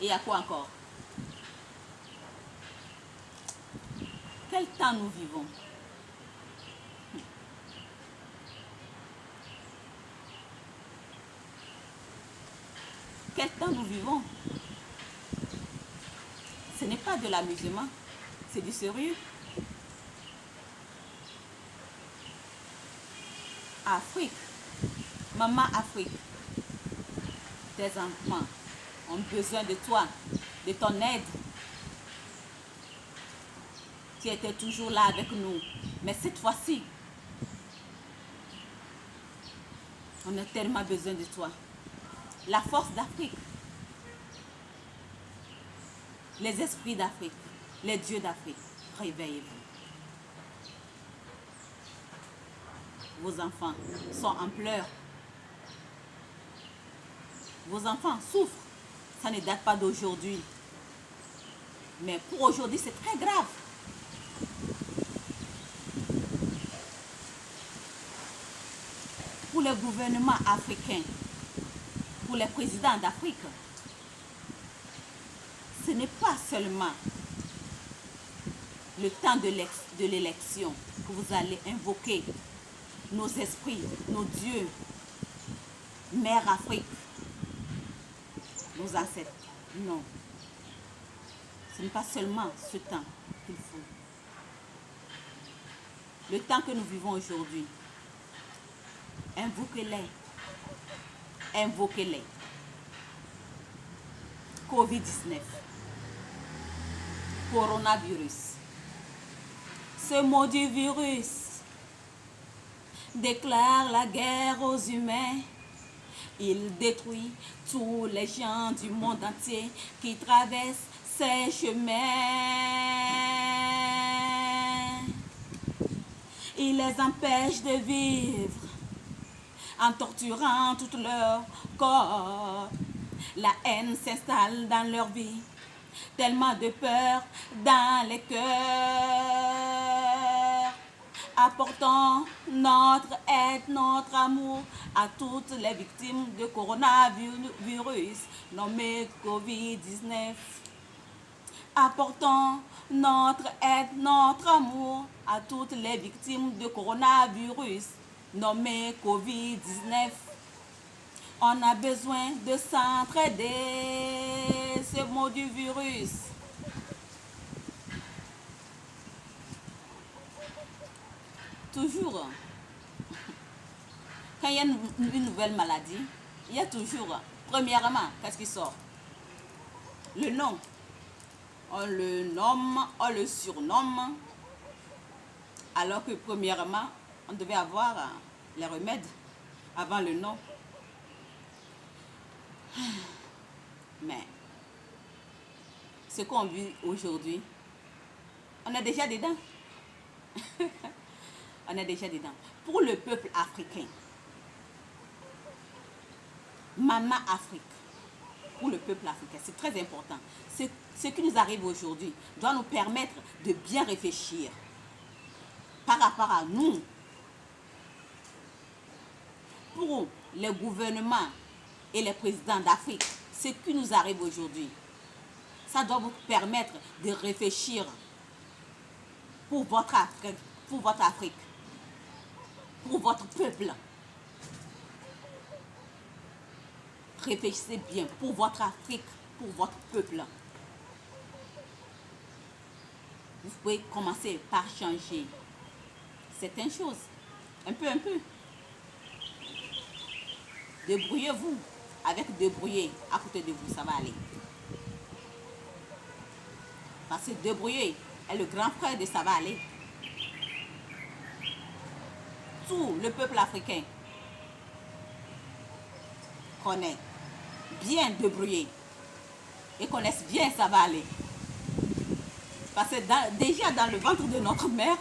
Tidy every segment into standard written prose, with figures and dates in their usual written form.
Et à quoi encore? Quel temps nous vivons? Quel temps nous vivons? Ce n'est pas de l'amusement, c'est du sérieux. Afrique, maman Afrique, tes enfants ont besoin de toi, de ton aide. Tu étais toujours là avec nous, mais cette fois-ci, on a tellement besoin de toi. La force d'Afrique, les esprits d'Afrique, les dieux d'Afrique, réveillez-vous. Vos enfants sont en pleurs. Vos enfants souffrent. Ça ne date pas d'aujourd'hui. Mais pour aujourd'hui, c'est très grave. Pour le gouvernement africain, pour les présidents d'Afrique, ce n'est pas seulement le temps de l'élection que vous allez invoquer nos esprits, nos dieux, Mère Afrique, nos ancêtres. Non. Ce n'est pas seulement ce temps qu'il faut. Le temps que nous vivons aujourd'hui, invoquez-les. Invoquez-les. Covid-19. Coronavirus. Ce maudit virus déclare la guerre aux humains. Il détruit tous les gens du monde entier qui traversent ces chemins. Il les empêche de vivre en torturant tout leur corps. La haine s'installe dans leur vie, tellement de peur dans les cœurs. Apportons notre aide, notre amour à toutes les victimes de coronavirus nommé Covid-19. Apportons notre aide, notre amour à toutes les victimes de coronavirus nommé Covid-19. On a besoin de s'entraider, ce mot du virus. Toujours, quand il y a une nouvelle maladie, il y a toujours, premièrement, qu'est-ce qui sort? Le nom. On le nomme, on le surnomme, alors que premièrement, on devait avoir les remèdes avant le nom. Mais ce qu'on vit aujourd'hui, on est déjà dedans. On est déjà dedans. Pour le peuple africain, Maman Afrique, pour le peuple africain, c'est très important. Ce qui nous arrive aujourd'hui doit nous permettre de bien réfléchir par rapport à nous. Pour les gouvernements et les présidents d'Afrique, ce qui nous arrive aujourd'hui, ça doit vous permettre de réfléchir pour votre Afrique, pour votre peuple. Réfléchissez bien pour votre Afrique, pour votre peuple. Vous pouvez commencer par changer certaines choses, un peu. Débrouillez-vous. Avec débrouiller à côté de vous, ça va aller. Parce que débrouiller est le grand frère de ça va aller. Tout le peuple africain connaît bien débrouiller et connaissent bien ça va aller. Parce que déjà dans le ventre de notre mère,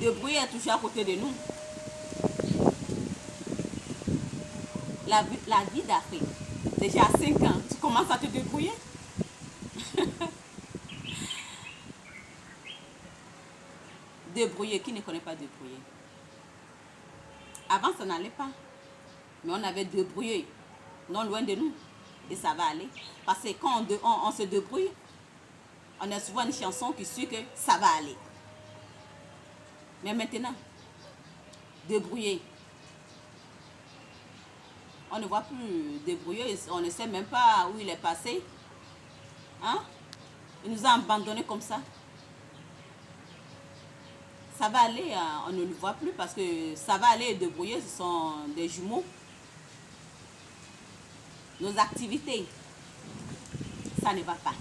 débrouiller est toujours à côté de nous. La vie d'Afrique, déjà à 5 ans, tu commences à te débrouiller. Débrouiller, qui ne connaît pas débrouiller? Avant, ça n'allait pas. Mais on avait débrouillé, non loin de nous, et ça va aller. Parce que quand on se débrouille, on a souvent une chanson qui suit que ça va aller. Mais maintenant, débrouiller. On ne voit plus débrouiller, on ne sait même pas où il est passé. Hein? Il nous a abandonnés comme ça. Ça va aller, on ne le voit plus parce que ça va aller et débrouiller, ce sont des jumeaux. Nos activités, ça ne va pas.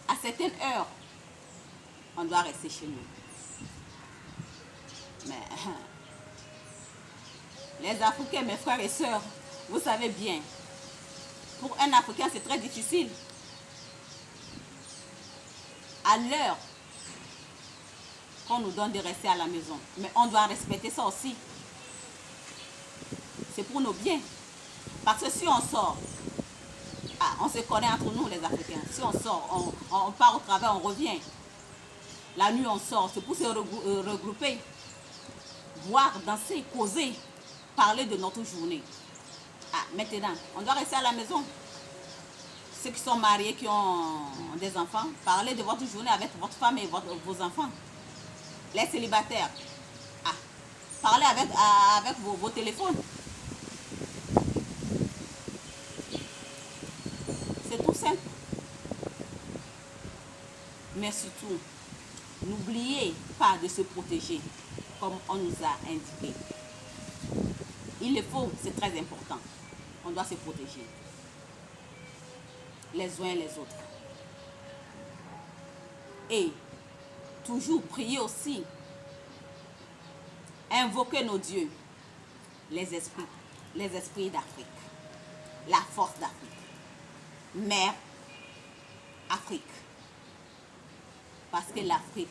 À certaines heures, on doit rester chez nous. Mais les Africains, mes frères et sœurs, vous savez bien, pour un Africain, c'est très difficile. À l'heure qu'on nous donne de rester à la maison. Mais on doit respecter ça aussi. C'est pour nos biens. Parce que si on sort, on se connaît entre nous les Africains. Si on sort, on part au travail, on revient. La nuit, on sort. C'est pour se regrouper. Boire, danser, causer, parler de notre journée. Maintenant, on doit rester à la maison. Ceux qui sont mariés, qui ont des enfants, parlez de votre journée avec votre femme et vos enfants. Les célibataires, parlez avec vos téléphones. C'est tout simple. Mais surtout, n'oubliez pas de se protéger comme on nous a indiqué. Il le faut, c'est très important. On doit se protéger. Les uns et les autres. Et toujours prier aussi. Invoquer nos dieux. Les esprits d'Afrique. La force d'Afrique. Mère Afrique. Parce que l'Afrique,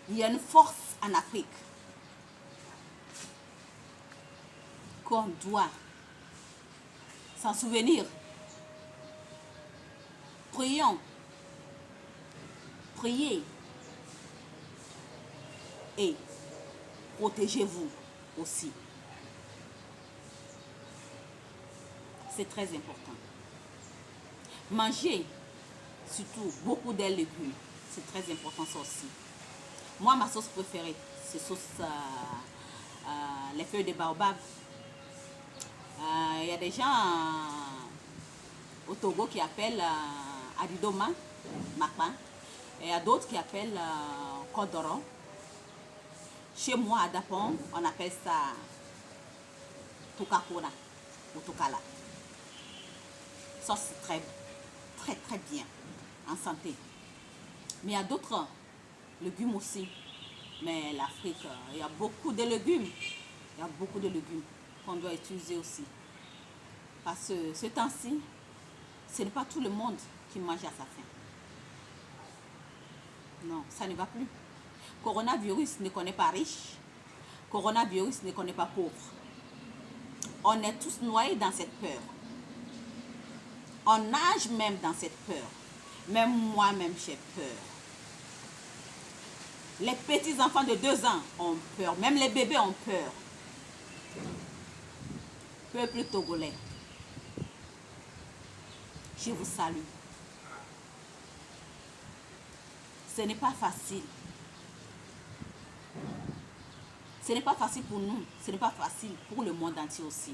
il y a une force en Afrique qu'on doit s'en souvenir. Prions. Priez. Et protégez-vous aussi. C'est très important. Mangez surtout beaucoup de légumes. C'est très important ça aussi. Moi, ma sauce préférée, c'est les feuilles de baobab. Il y a des gens au Togo qui appellent adidoma, mapa. Et il y a d'autres qui appellent kodoro. Chez moi, à Dapon, on appelle ça tukakona ou tukala. Ça, c'est très bien en santé. Mais il y a d'autres légumes aussi. Mais l'Afrique, il y a beaucoup de légumes. Il y a beaucoup de légumes qu'on doit utiliser aussi. Parce que ce temps-ci, ce n'est pas tout le monde qui mange à sa faim. Non, ça ne va plus. Coronavirus ne connaît pas riche. Coronavirus ne connaît pas pauvre. On est tous noyés dans cette peur. On nage même dans cette peur. Même moi-même, j'ai peur. Les petits enfants de 2 ans ont peur. Même les bébés ont peur. Peuple togolais, je vous salue. Ce n'est pas facile. Ce n'est pas facile pour nous. Ce n'est pas facile pour le monde entier aussi.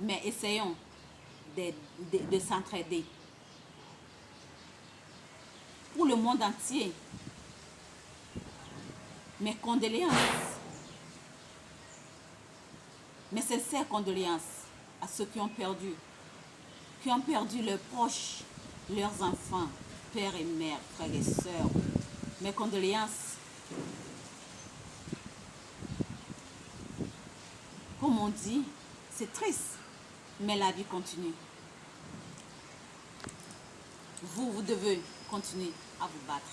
Mais essayons de s'entraider. Pour le monde entier. Mes condoléances. Mes sincères condoléances à ceux qui ont perdu leurs proches, leurs enfants, pères et mères, frères et sœurs. Mes condoléances. Comme on dit, c'est triste, mais la vie continue. Vous devez continuer à vous battre.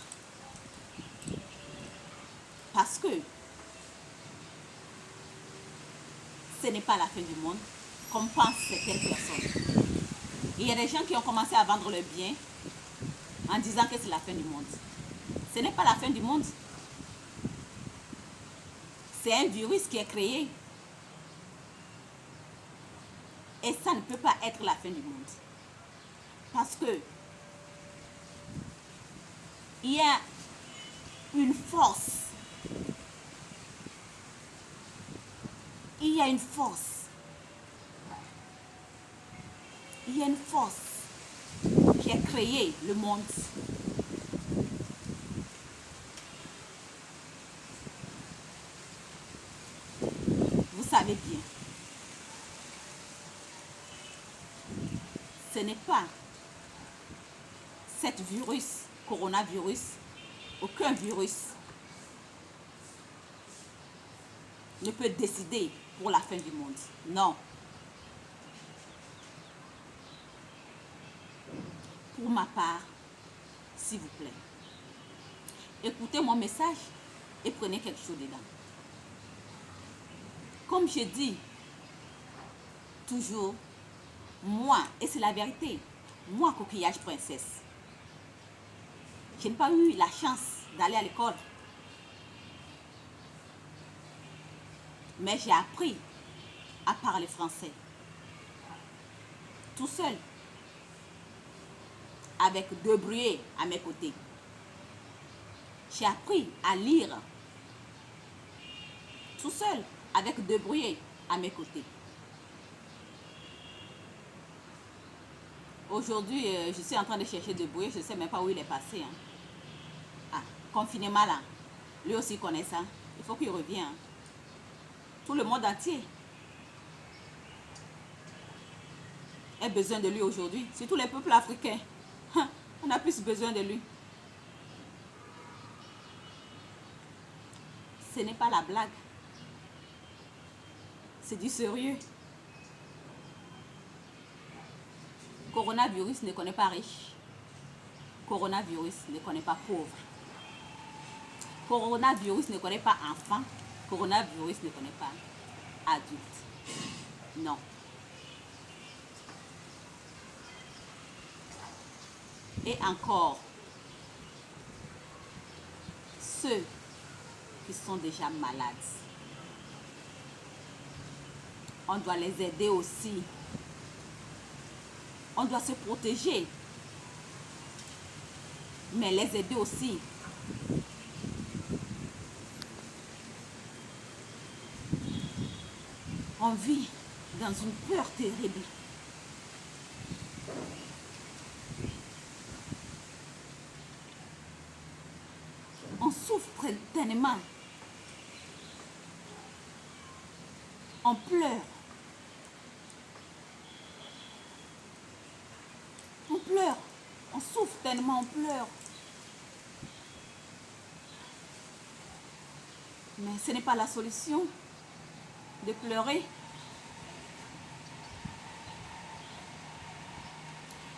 Parce que ce n'est pas la fin du monde, comme pensent certaines personnes. Il y a des gens qui ont commencé à vendre leurs biens en disant que c'est la fin du monde. Ce n'est pas la fin du monde. C'est un virus qui est créé. Et ça ne peut pas être la fin du monde. Parce que il y a une force. Il y a une force. Il y a une force qui a créé le monde. Vous savez bien. Ce n'est pas cet virus, coronavirus, aucun virus ne peut décider pour la fin du monde. Non. Pour ma part, s'il vous plaît, écoutez mon message et prenez quelque chose dedans. Comme je dis toujours, moi, et c'est la vérité, moi, coquillage princesse, je n'ai pas eu la chance d'aller à l'école. Mais j'ai appris à parler français. Tout seul. Avec deux bruits à mes côtés. J'ai appris à lire. Tout seul. Avec deux bruits à mes côtés. Aujourd'hui, je suis en train de chercher de bruit. Je ne sais même pas où il est passé. Hein. Ah, confinement là. Lui aussi connaît ça. Il faut qu'il revienne. Hein. Tout le monde entier a besoin de lui aujourd'hui. Surtout les peuples africains. On a plus besoin de lui. Ce n'est pas la blague. C'est du sérieux. Coronavirus ne connaît pas riche. Coronavirus ne connaît pas pauvre. Coronavirus ne connaît pas enfant. Coronavirus ne connaît pas adulte. Non. Et encore, ceux qui sont déjà malades, on doit les aider aussi. On doit se protéger, mais les aider aussi. On vit dans une peur terrible. On souffre tellement. On pleure. On pleure. On souffre tellement, on pleure. Mais ce n'est pas la solution de pleurer.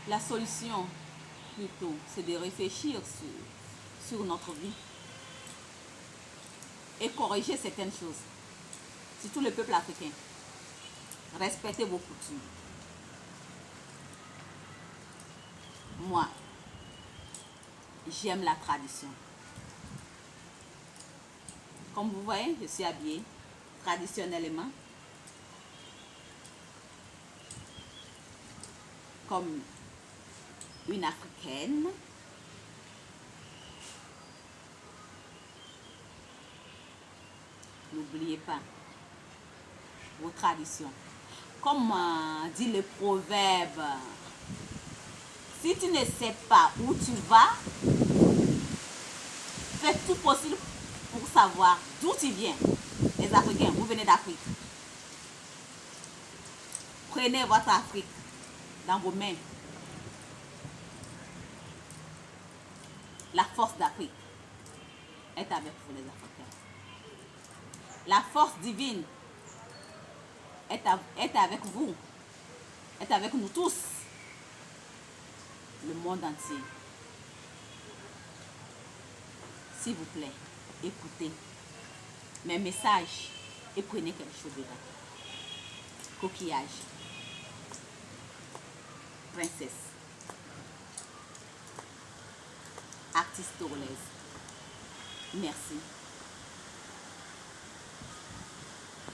La solution, plutôt, c'est de réfléchir sur notre vie et corriger certaines choses. Surtout le peuple africain. Respectez vos coutumes. Moi, j'aime la tradition. Comme vous voyez, je suis habillée traditionnellement. Comme une Africaine. N'oubliez pas vos traditions. Comme dit le proverbe, si tu ne sais pas où tu vas, fais tout possible pour savoir d'où tu viens. Les Africains, vous venez d'Afrique. Prenez votre Afrique dans vos mains. La force d'Afrique est avec vous les Africains. La force divine est avec vous, est avec nous tous, le monde entier. S'il vous plaît, écoutez mes messages et prenez quelque chose dedans. Coquillage, princesse, artiste togolaise. Merci.